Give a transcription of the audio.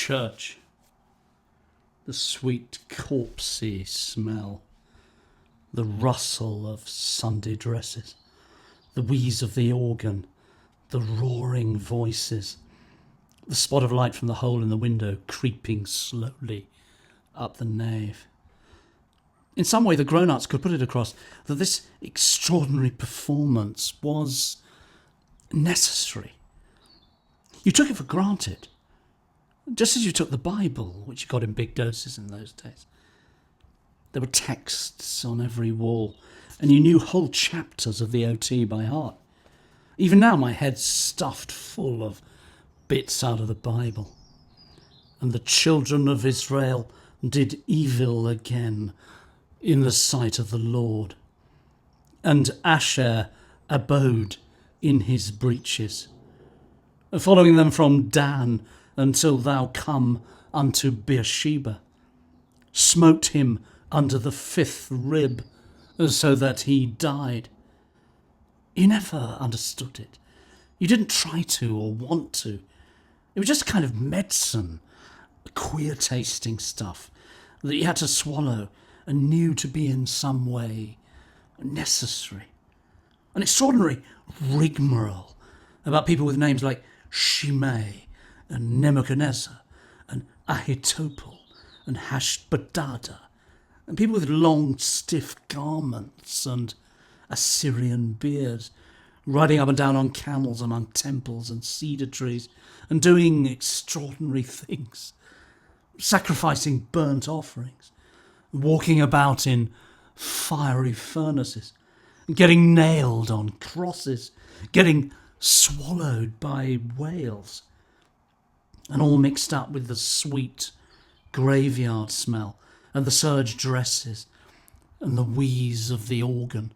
church. The sweet corpsy smell. The rustle of Sunday dresses. The wheeze of the organ. The roaring voices. The spot of light from the hole in the window creeping slowly up the nave. In some way, the grown-ups could put it across that this extraordinary performance was necessary. You took it for granted, just as you took the Bible, which you got in big doses in those days. There were texts on every wall, and you knew whole chapters of the OT by heart. Even now, my head's stuffed full of bits out of the Bible. And the children of Israel did evil again in the sight of the Lord. And Asher abode in his breeches, following them from Dan until thou come unto Beersheba. Smote him under the fifth rib, so that he died. You never understood it. You didn't try to or want to. It was just kind of medicine, queer tasting stuff that you had to swallow and knew to be in some way necessary. An extraordinary rigmarole about people with names like Shimei and Nebuchadnezzar and Ahithophel and Hashbadada, and people with long stiff garments and Assyrian beards, riding up and down on camels among temples and cedar trees, and doing extraordinary things, sacrificing burnt offerings, walking about in fiery furnaces, getting nailed on crosses, getting swallowed by whales, and all mixed up with the sweet graveyard smell and the serge dresses and the wheeze of the organ